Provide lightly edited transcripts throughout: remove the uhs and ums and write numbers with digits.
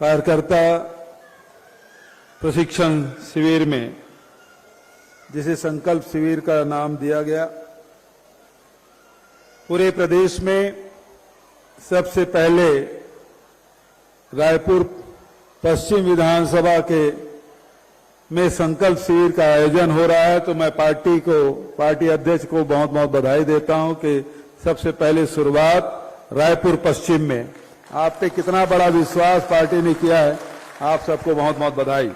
कार्यकर्ता प्रशिक्षण शिविर में, जिसे संकल्प शिविर का नाम दिया गया, पूरे प्रदेश में सबसे पहले रायपुर पश्चिम विधानसभा के में संकल्प शिविर का आयोजन हो रहा है। तो मैं पार्टी अध्यक्ष को बहुत बहुत बधाई देता हूं कि सबसे पहले शुरुआत रायपुर पश्चिम में। आप पे कितना बड़ा विश्वास पार्टी ने किया है, आप सबको बहुत बहुत बधाई।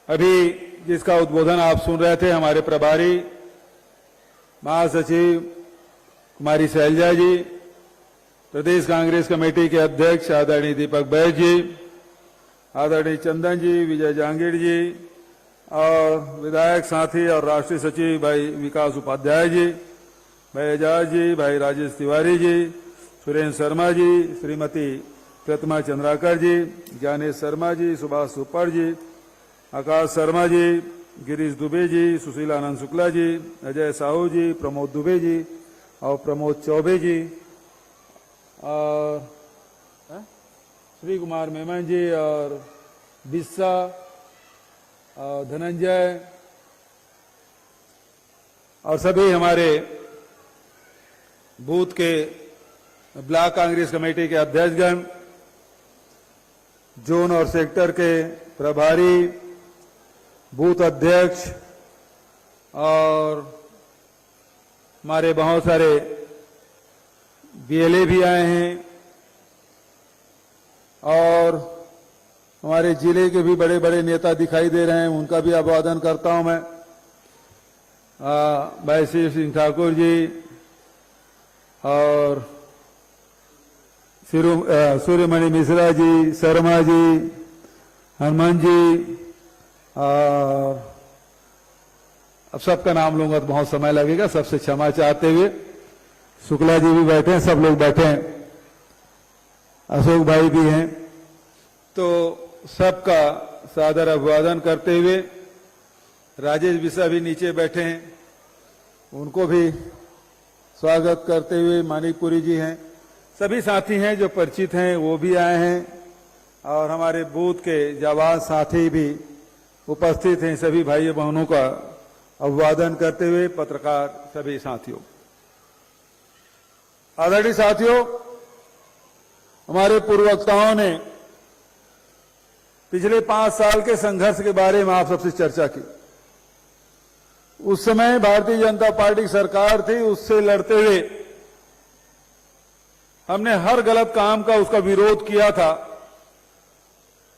अभी जिसका उद्बोधन आप सुन रहे थे, हमारे प्रभारी महासचिव कुमारी शैलजा जी, प्रदेश कांग्रेस कमेटी के अध्यक्ष आदरणीय दीपक बैस जी, आदरणीय चंदन जी, विजय जांगीर जी, और विधायक साथी और राष्ट्रीय सचिव भाई विकास उपाध्याय जी, भाई एजाज जी, भाई राजेश तिवारी जी, सुरेंद्र शर्मा जी, श्रीमती प्रतिमा चंद्राकर जी, ज्ञानेश शर्मा जी, सुभाष सुपर जी, आकाश शर्मा जी, गिरीश दुबे जी, सुशील आनंद शुक्ला जी, अजय साहू जी, प्रमोद दुबे जी और प्रमोद चौबे जी, और श्री कुमार मेमन जी, और बिस्सा, धनंजय, और सभी हमारे बूथ के ब्लॉक कांग्रेस कमेटी के अध्यक्षगण, जोन और सेक्टर के प्रभारी, बूथ अध्यक्ष, और हमारे बहुत सारे बीएलए भी आए हैं, और हमारे जिले के भी बड़े बड़े नेता दिखाई दे रहे हैं, उनका भी अभिवादन करता हूं मैं। भाई शिव सिंह ठाकुर जी और सूर्यमणि मिश्रा जी, शर्मा जी, हनुमान जी, और अब सबका नाम लूंगा तो बहुत समय लगेगा, सबसे क्षमा चाहते हुए शुक्ला जी भी बैठे हैं, सब लोग बैठे हैं, अशोक भाई भी हैं, तो सबका सादर अभिवादन करते हुए राजेश बिस्सा भी नीचे बैठे हैं, उनको भी स्वागत करते हुए मानिकपुरी जी हैं, सभी साथी हैं जो परिचित हैं वो भी आए हैं, और हमारे बूथ के जाबाज साथी भी उपस्थित हैं। सभी भाई बहनों का अभिवादन करते हुए पत्रकार सभी साथियों, आदरणीय साथियों, हमारे पूर्व वक्ताओं ने पिछले 5 साल के संघर्ष के बारे में आप सबसे चर्चा की। उस समय भारतीय जनता पार्टी की सरकार थी, उससे लड़ते हुए हमने हर गलत काम का उसका विरोध किया था,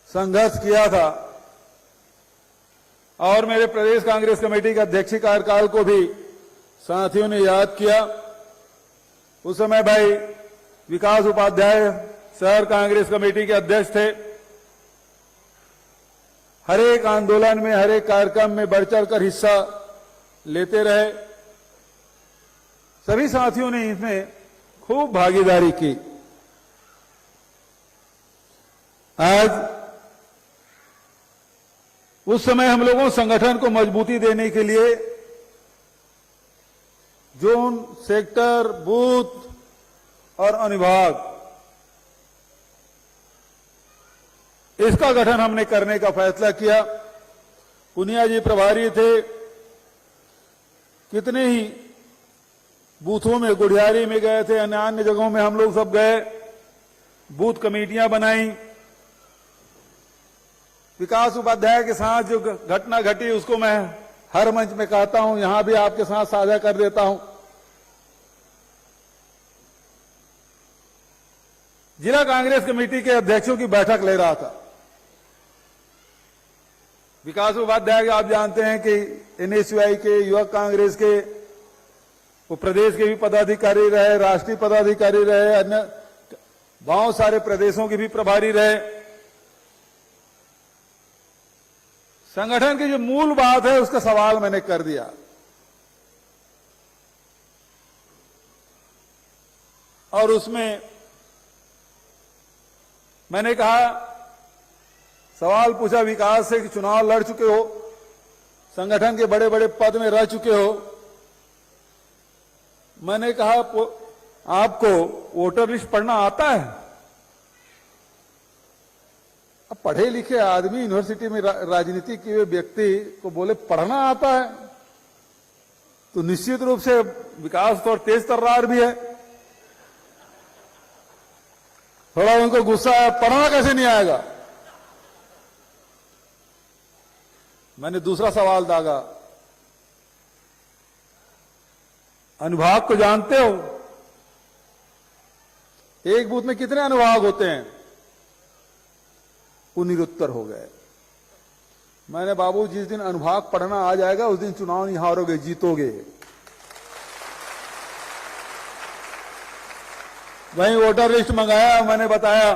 संघर्ष किया था, और मेरे प्रदेश कांग्रेस कमेटी के अध्यक्षीय कार्यकाल को भी साथियों ने याद किया। उस समय भाई विकास उपाध्याय शहर कांग्रेस कमेटी के अध्यक्ष थे, हर एक आंदोलन में, हर एक कार्यक्रम में बढ़ चढ़कर हिस्सा लेते रहे। सभी साथियों ने इसमें खूब भागीदारी की। आज उस समय हम लोगों संगठन को मजबूती देने के लिए जोन, सेक्टर, बूथ और अनुभाग, इसका गठन हमने करने का फैसला किया। पुनिया जी प्रभारी थे, कितने ही बूथों में, गुढ़ियारी में गए थे, अन्य जगहों में हम लोग सब गए, बूथ कमेटियां बनाई। विकास उपाध्याय के साथ जो घटना घटी उसको मैं हर मंच में कहता हूं, यहां भी आपके साथ साझा कर देता हूं। जिला कांग्रेस कमेटी के अध्यक्षों की बैठक ले रहा था। विकास उपाध्याय आप जानते हैं कि एनएसयूआई के, युवक कांग्रेस के, वो प्रदेश के भी पदाधिकारी रहे, राष्ट्रीय पदाधिकारी रहे, अन्य बहुत सारे प्रदेशों के भी प्रभारी रहे। संगठन की जो मूल बात है उसका सवाल मैंने कर दिया। और उसमें मैंने कहा, सवाल पूछा विकास से कि चुनाव लड़ चुके हो, संगठन के बड़े बड़े पद में रह चुके हो, मैंने कहा आपको वोटर लिस्ट पढ़ना आता है? पढ़े लिखे आदमी यूनिवर्सिटी में राजनीति किए हुए व्यक्ति को बोले पढ़ना आता है, तो निश्चित रूप से विकास तो तेज तर्रार भी है। थोड़ा उनको गुस्सा है, पढ़ना कैसे नहीं आएगा। मैंने दूसरा सवाल दागा, अनुभाग को जानते हो? एक बूथ में कितने अनुभाग होते हैं? वो निरुत्तर हो गए। मैंने बाबू जिस दिन अनुभाग पढ़ना आ जाएगा उस दिन चुनाव नहीं हारोगे, जीतोगे। वहीं वोटर लिस्ट मंगाया, मैंने बताया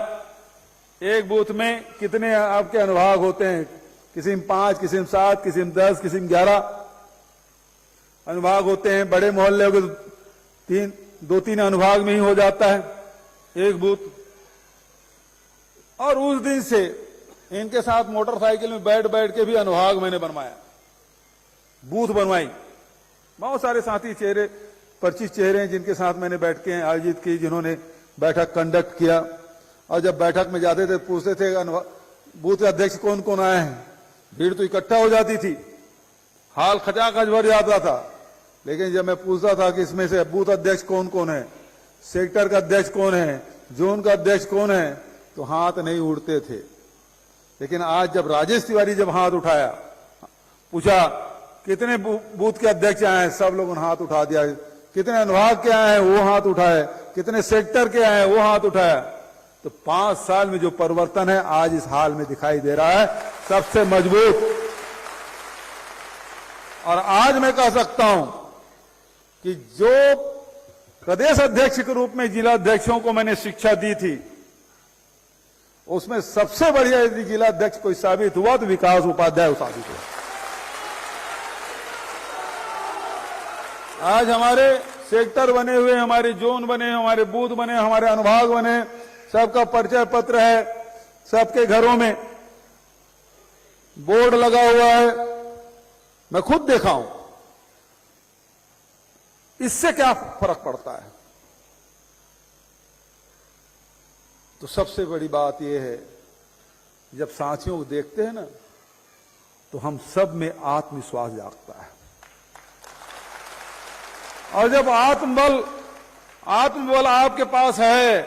एक बूथ में कितने आपके अनुभाग होते हैं, किसी में 5, किसी में 7, किसी में 10, किसी में 11 अनुभाग होते हैं। बड़े मोहल्ले के 2-3 अनुभाग में ही हो जाता है एक बूथ। और उस दिन से इनके साथ मोटरसाइकिल में बैठ बैठ के भी अनुभाग मैंने बनवाया, बूथ बनवाई। बहुत सारे साथी चेहरे, परिचित चेहरे हैं जिनके साथ मैंने बैठकें आयोजित की, जिन्होंने बैठक कंडक्ट किया। और जब बैठक में जाते थे पूछते थे बूथ अध्यक्ष कौन कौन आए हैं, भीड़ तो इकट्ठा हो जाती थी, हाल खचाखच भर जाता था। लेकिन जब मैं पूछता था कि इसमें से बूथ अध्यक्ष कौन कौन है, सेक्टर का अध्यक्ष कौन है, जोन का अध्यक्ष कौन है, तो हाथ नहीं उड़ते थे। लेकिन आज जब राजेश तिवारी जब हाथ उठाया, पूछा कितने बूथ के अध्यक्ष आए हैं, सब लोगों ने हाथ उठा दिया। कितने अनुभाग के आए हैं, वो हाथ उठाए। कितने सेक्टर के आए हैं, वो हाथ उठाया। तो 5 साल में जो परिवर्तन है आज इस हाल में दिखाई दे रहा है, सबसे मजबूत। और आज मैं कह सकता हूं कि जो प्रदेश अध्यक्ष के रूप में जिला अध्यक्षों को मैंने शिक्षा दी थी, उसमें सबसे बढ़िया यदि जिला अध्यक्ष कोई साबित हुआ तो विकास उपाध्याय साबित हुआ। आज हमारे सेक्टर बने हुए, हमारे जोन बने, हमारे बूथ बने, हमारे अनुभाग बने, सबका परिचय पत्र है, सबके घरों में बोर्ड लगा हुआ है। मैं खुद देखा हूं। इससे क्या फर्क पड़ता है? तो सबसे बड़ी बात यह है, जब साथियों को देखते हैं ना, तो हम सब में आत्मविश्वास जागता है। और जब आत्मबल आपके पास है,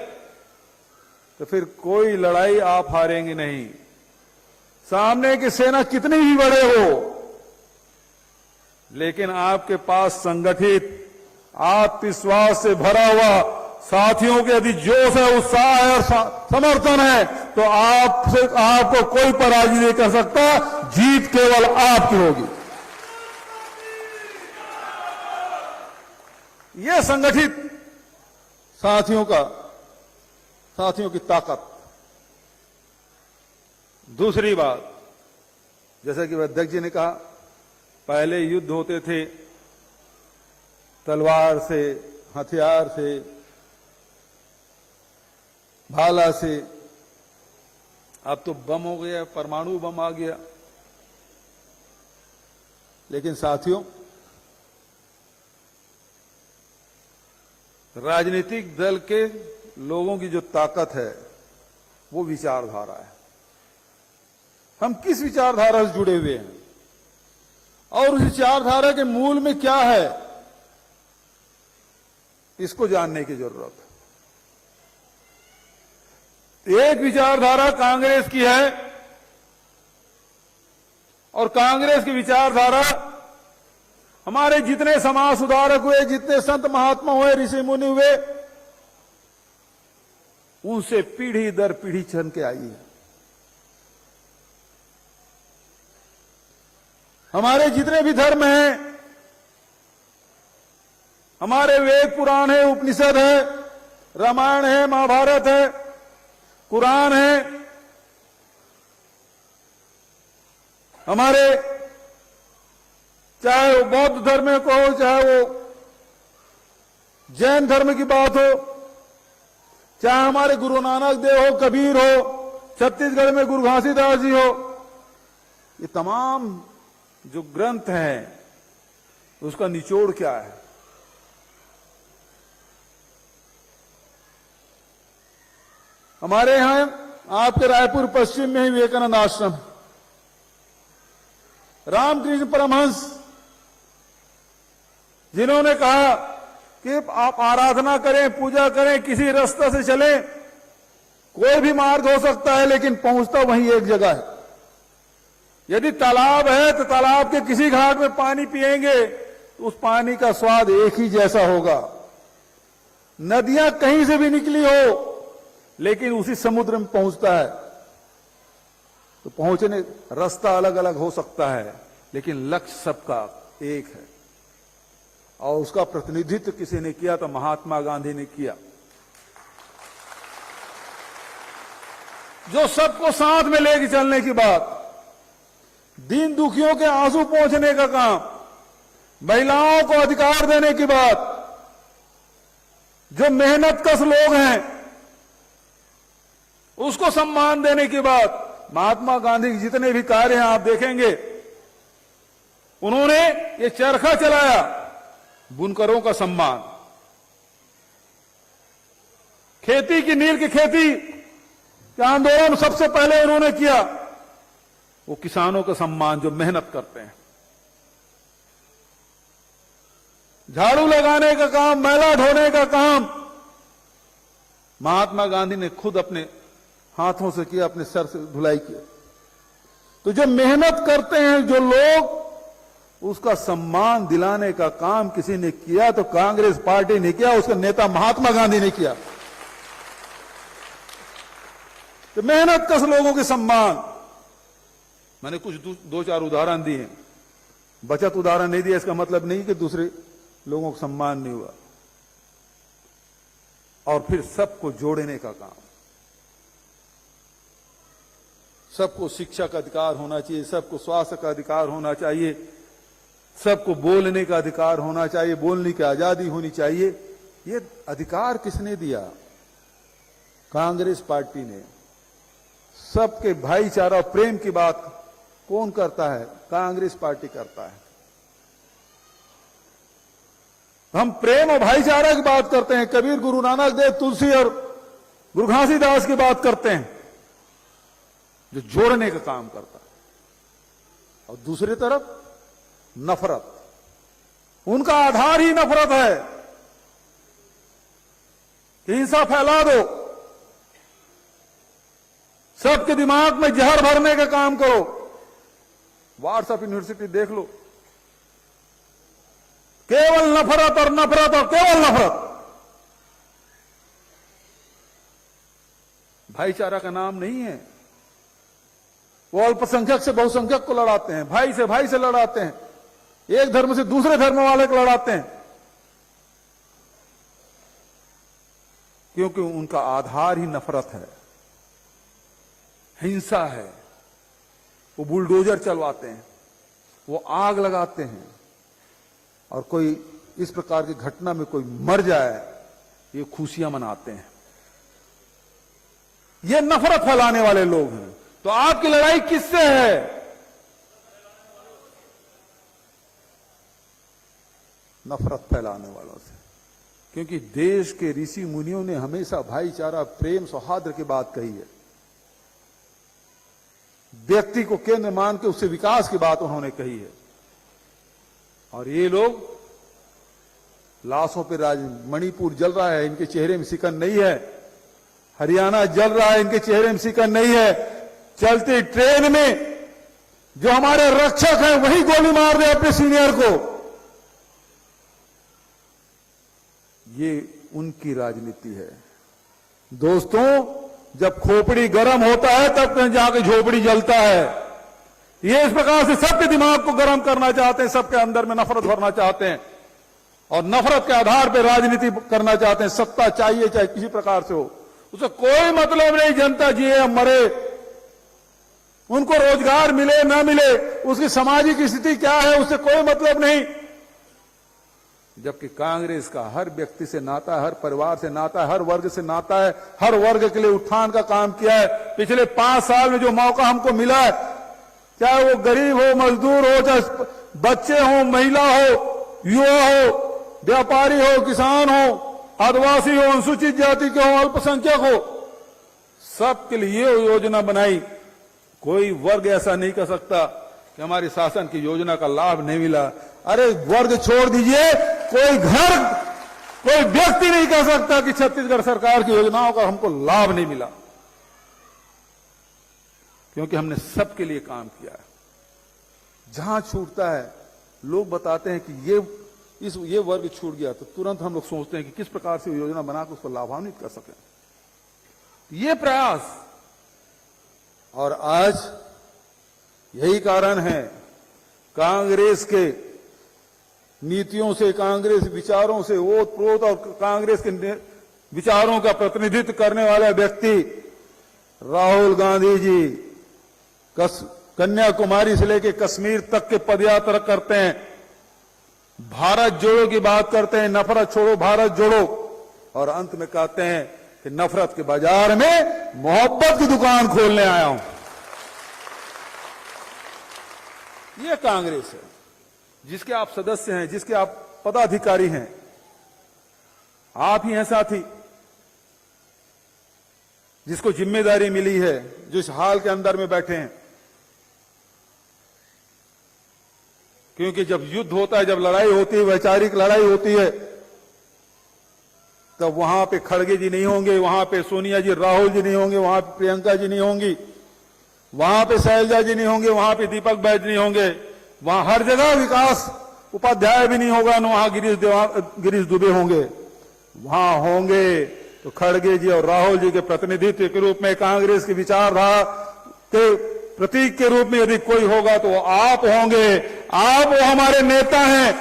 तो फिर कोई लड़ाई आप हारेंगे नहीं। सामने की सेना कितनी भी बड़े हो, लेकिन आपके पास संगठित आत्मविश्वास से भरा हुआ साथियों के यदि जोश है, उत्साह है और समर्थन है, तो आपको कोई पराजय नहीं कर सकता। जीत केवल आपकी होगी। यह संगठित साथियों की ताकत। दूसरी बात, जैसा कि अध्यक्ष जी ने कहा, पहले युद्ध होते थे तलवार से, हथियार से, भाला से। अब तो बम हो गया, परमाणु बम आ गया। लेकिन साथियों, राजनीतिक दल के लोगों की जो ताकत है वो विचारधारा है। हम किस विचारधारा से जुड़े हुए हैं और उस विचारधारा के मूल में क्या है, इसको जानने की जरूरत है। एक विचारधारा कांग्रेस की है और कांग्रेस की विचारधारा हमारे जितने समाज सुधारक हुए, जितने संत महात्मा हुए, ऋषि मुनि हुए, उनसे पीढ़ी दर पीढ़ी चल के आई है। हमारे जितने भी धर्म हैं, हमारे वेद पुराण है, उपनिषद है, रामायण है, महाभारत है, कुरान है, हमारे चाहे वो बौद्ध धर्म को हो, चाहे वो जैन धर्म की बात हो, चाहे हमारे गुरु नानक देव हो, कबीर हो, छत्तीसगढ़ में गुरु घासीदास जी हो, ये तमाम जो ग्रंथ हैं उसका निचोड़ क्या है? हमारे यहां आपके रायपुर पश्चिम में ही विवेकानंद आश्रम, रामकृष्ण परमहंस जिन्होंने कहा कि आप आराधना करें, पूजा करें, किसी रास्ते से चलें, कोई भी मार्ग हो सकता है लेकिन पहुंचता वहीं एक जगह है। यदि तालाब है तो तालाब के किसी घाट में पानी पिएंगे तो उस पानी का स्वाद एक ही जैसा होगा। नदियां कहीं से भी निकली हो लेकिन उसी समुद्र में पहुंचता है। तो पहुंचने रास्ता अलग अलग हो सकता है लेकिन लक्ष्य सबका एक है। और उसका प्रतिनिधित्व किसी ने किया तो महात्मा गांधी ने किया, जो सबको साथ में लेके चलने की बात, दीन दुखियों के आंसू पहुंचने का काम, महिलाओं को अधिकार देने की बात, जो मेहनतकश लोग हैं उसको सम्मान देने की बात। महात्मा गांधी के जितने भी कार्य हैं आप देखेंगे, उन्होंने ये चरखा चलाया, बुनकरों का सम्मान, खेती की नील की खेती के आंदोलन सबसे पहले उन्होंने किया, वो किसानों का सम्मान जो मेहनत करते हैं। झाड़ू लगाने का काम, मैला ढोने का काम महात्मा गांधी ने खुद अपने हाथों से किया, अपने सर से धुलाई किया। तो जो मेहनत करते हैं जो लोग, उसका सम्मान दिलाने का काम किसी ने किया तो कांग्रेस पार्टी ने किया, उसका नेता महात्मा गांधी ने किया। तो मेहनतकश लोगों के सम्मान, मैंने कुछ दो चार उदाहरण दिए, बचत उदाहरण नहीं दिया, इसका मतलब नहीं कि दूसरे लोगों को सम्मान नहीं हुआ। और फिर सबको जोड़ने का काम, सबको शिक्षा का अधिकार होना चाहिए, सबको स्वास्थ्य का अधिकार होना चाहिए, सबको बोलने का अधिकार होना चाहिए, बोलने की आजादी होनी चाहिए। ये अधिकार किसने दिया? कांग्रेस पार्टी ने। सबके भाईचारा प्रेम की बात कौन करता है? कांग्रेस पार्टी करता है। हम प्रेम और भाईचारा की बात करते हैं, कबीर, गुरु नानक देव, तुलसी और गुरु घासीदास की बात करते हैं, जो जोड़ने का काम करता है। और दूसरी तरफ नफरत, उनका आधार ही नफरत है। हिंसा फैला दो, सबके दिमाग में जहर भरने का काम करो। व्हाट्सएप यूनिवर्सिटी देख लो, केवल नफरत और नफरत और केवल नफरत। भाईचारा का नाम नहीं है। वो अल्पसंख्यक से बहुसंख्यक को लड़ाते हैं, भाई से लड़ाते हैं, एक धर्म से दूसरे धर्म वाले को लड़ाते हैं, क्योंकि उनका आधार ही नफरत है, हिंसा है। वो बुलडोजर चलवाते हैं, वो आग लगाते हैं, और कोई इस प्रकार की घटना में कोई मर जाए, ये खुशियां मनाते हैं। ये नफरत फैलाने वाले लोग हैं। तो आपकी लड़ाई किससे है? नफरत फैलाने वालों से। क्योंकि देश के ऋषि मुनियों ने हमेशा भाईचारा, प्रेम, सौहार्द की बात कही है। व्यक्ति को केंद्र मान के उससे विकास की बात उन्होंने कही है। और ये लोग लाशों पे राज, मणिपुर जल रहा है, इनके चेहरे में सिकन नहीं है। हरियाणा जल रहा है, इनके चेहरे में सिकन नहीं है। चलती ट्रेन में जो हमारे रक्षक हैं वही गोली मार दे अपने सीनियर को। ये उनकी राजनीति है। दोस्तों, जब खोपड़ी गर्म होता है तब कहीं जाके झोपड़ी जलता है। ये इस प्रकार से सबके दिमाग को गर्म करना चाहते हैं, सबके अंदर में नफरत भरना चाहते हैं और नफरत के आधार पर राजनीति करना चाहते हैं। सत्ता चाहिए चाहे किसी प्रकार से हो, उसे कोई मतलब नहीं जनता जिए या मरे, उनको रोजगार मिले ना मिले, उसकी सामाजिक स्थिति क्या है उससे कोई मतलब नहीं। जबकि कांग्रेस का हर व्यक्ति से नाता है, हर परिवार से नाता है, हर वर्ग से नाता है, हर वर्ग के लिए उत्थान का काम किया है। पिछले 5 साल में जो मौका हमको मिला है, चाहे वो गरीब हो, मजदूर हो, चाहे बच्चे हो, महिला हो, युवा हो, व्यापारी हो, किसान हो, आदिवासी हो, अनुसूचित जाति के हो, अल्पसंख्यक हो, सबके लिए ये योजना बनाई। कोई वर्ग ऐसा नहीं कर सकता कि हमारी शासन की योजना का लाभ नहीं मिला। अरे वर्ग छोड़ दीजिए, कोई घर, कोई व्यक्ति नहीं कह सकता कि छत्तीसगढ़ सरकार की योजनाओं का हमको लाभ नहीं मिला, क्योंकि हमने सबके लिए काम किया है। जहां छूटता है लोग बताते हैं कि ये वर्ग छूट गया, तो तुरंत हम लोग सोचते हैं कि किस प्रकार से योजना बनाकर उसको लाभान्वित कर सकें। ये प्रयास, और आज यही कारण है कांग्रेस के नीतियों से, कांग्रेस विचारों से ओत प्रोत और कांग्रेस के विचारों का प्रतिनिधित्व करने वाला व्यक्ति राहुल गांधी जी कन्याकुमारी से लेकर कश्मीर तक के पदयात्रा करते हैं, भारत जोड़ो की बात करते हैं, नफरत छोड़ो भारत जोड़ो, और अंत में कहते हैं कि नफरत के बाजार में मोहब्बत की दुकान खोलने आया हूं। ये कांग्रेस है जिसके आप सदस्य हैं, जिसके आप पदाधिकारी हैं। आप ही हैं साथी जिसको जिम्मेदारी मिली है, जो इस हाल के अंदर में बैठे हैं। क्योंकि जब युद्ध होता है, जब लड़ाई होती है, वैचारिक लड़ाई होती है, तब वहां पे खड़गे जी नहीं होंगे, वहां पे सोनिया जी, राहुल जी नहीं होंगे, वहां पे प्रियंका जी नहीं होंगी, वहां पे शैलजा जी नहीं होंगे, वहां पे दीपक बैज नहीं होंगे, वहां हर जगह विकास उपाध्याय भी नहीं होगा, न वहां गिरीश दुबे होंगे। वहां होंगे तो खड़गे जी और राहुल जी के प्रतिनिधित्व के रूप में, कांग्रेस की विचारधारा के प्रतीक के रूप में यदि कोई होगा तो वो आप होंगे। आप वो हमारे नेता हैं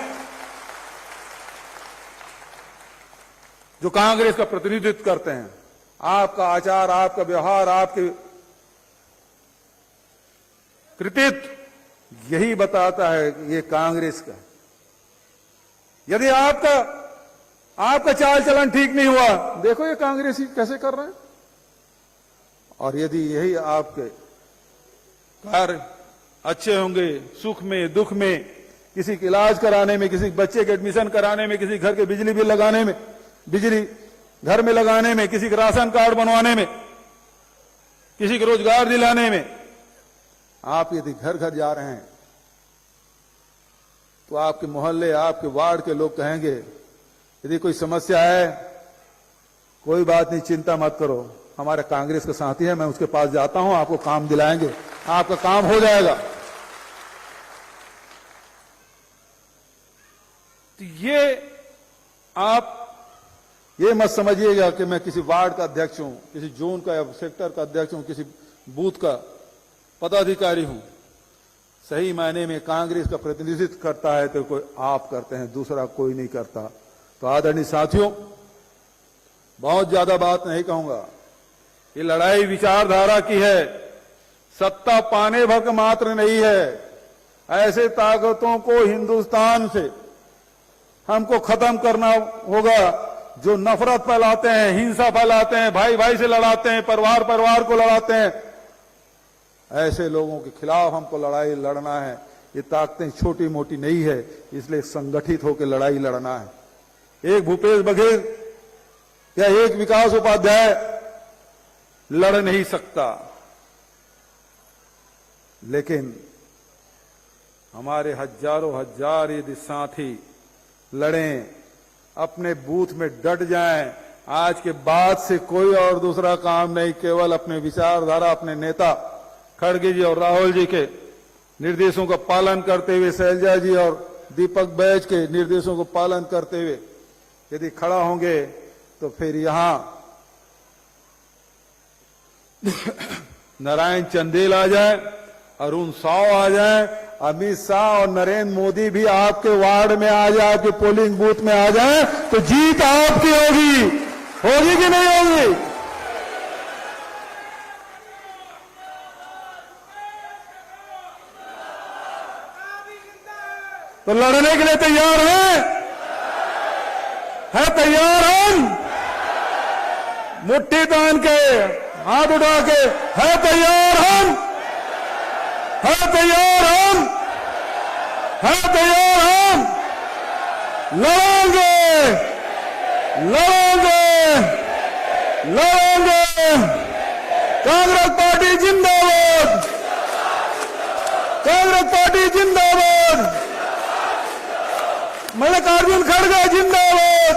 जो कांग्रेस का प्रतिनिधित्व करते हैं। आपका आचार, आपका व्यवहार, आपके कृतित्व यही बताता है कि ये कांग्रेस का। यदि आपका चाल चलन ठीक नहीं हुआ, देखो ये कांग्रेसी कैसे कर रहे हैं। और यदि यही आपके कार्य अच्छे होंगे, सुख में दुख में, किसी के इलाज कराने में, किसी बच्चे के एडमिशन कराने में, किसी घर के बिजली बिल लगाने में, बिजली घर में लगाने में, किसी के राशन कार्ड बनवाने में, किसी को रोजगार दिलाने में, आप यदि घर घर जा रहे हैं तो आपके मोहल्ले, आपके वार्ड के लोग कहेंगे यदि कोई समस्या है, कोई बात नहीं, चिंता मत करो, हमारे कांग्रेस का साथी है, मैं उसके पास जाता हूं, आपको काम दिलाएंगे, आपका काम हो जाएगा। तो आप ये मत समझिएगा कि मैं किसी वार्ड का अध्यक्ष हूं, किसी जोन का या सेक्टर का अध्यक्ष हूं, किसी बूथ का पदाधिकारी हूं। सही मायने में कांग्रेस का प्रतिनिधित्व करता है तो कोई आप करते हैं, दूसरा कोई नहीं करता। तो आदरणीय साथियों, बहुत ज्यादा बात नहीं कहूंगा। ये लड़ाई विचारधारा की है, सत्ता पाने भर मात्र नहीं है। ऐसे ताकतों को हिंदुस्तान से हमको खत्म करना होगा जो नफरत फैलाते हैं, हिंसा फैलाते हैं, भाई भाई से लड़ाते हैं, परिवार परिवार को लड़ाते हैं। ऐसे लोगों के खिलाफ हमको लड़ाई लड़ना है। ये ताकतें छोटी मोटी नहीं है, इसलिए संगठित होकर लड़ाई लड़ना है। एक भूपेश बघेल या एक विकास उपाध्याय लड़ नहीं सकता, लेकिन हमारे हजारों हजार यदि साथी लड़ें, अपने बूथ में डट जाएं, आज के बाद से कोई और दूसरा काम नहीं, केवल अपने विचारधारा, अपने नेता खड़गे जी और राहुल जी के निर्देशों का पालन करते हुए, शैलजा जी और दीपक बैज के निर्देशों को पालन करते हुए यदि खड़ा होंगे तो फिर यहां नारायण चंदेल आ जाए, अरुण साव आ जाए, अमित शाह और नरेंद्र मोदी भी आपके वार्ड में आ जाए, आपके पोलिंग बूथ में आ जाए, तो जीत आपकी होगी। होगी कि नहीं होगी? तो लड़ने के लिए तैयार हैं? है तैयार हम? मुट्ठी तान के, हाथ उठा के, है तैयार हम? है तैयार हम? है तैयार हम? लड़ेंगे, लड़ेंगे, लड़ेंगे, कांग्रेस पार्टी जिंदाबाद, कांग्रेस पार्टी जिंदाबाद, मल्लिकार्जुन खड़गे जिंदाबाद,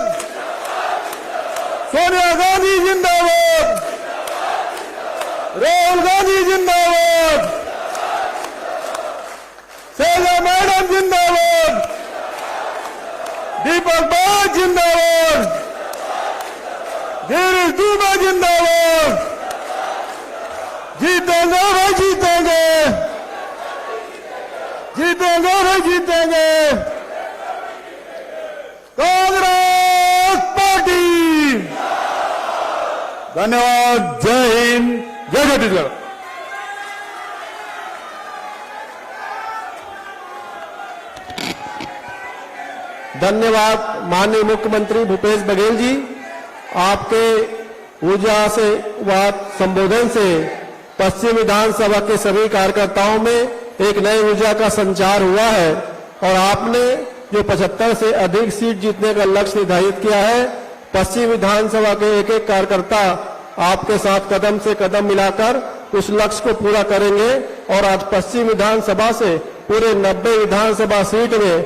सोनिया गांधी जिंदाबाद, राहुल गांधी जिंदाबाद, सैला मैडम जिंदाबाद, दीपक बाग जिंदाबाद, गिरीश दुबे जिंदाबाद, जीतेंगे भाई जीतेंगे, जीतेंगे भाई जीतेंगे, कांग्रेस पार्टी। धन्यवाद। जय हिंद, जय छत्तीसगढ़। धन्यवाद माननीय मुख्यमंत्री भूपेश बघेल जी, आपके ऊर्जा से वाद संबोधन से पश्चिम विधानसभा के सभी कार्यकर्ताओं में एक नई ऊर्जा का संचार हुआ है और आपने जो 75 से अधिक सीट जीतने का लक्ष्य निर्धारित किया है, पश्चिम विधानसभा के एक एक कार्यकर्ता आपके साथ कदम से कदम मिलाकर उस लक्ष्य को पूरा करेंगे और आज पश्चिम विधानसभा से पूरे 90 विधानसभा सीट में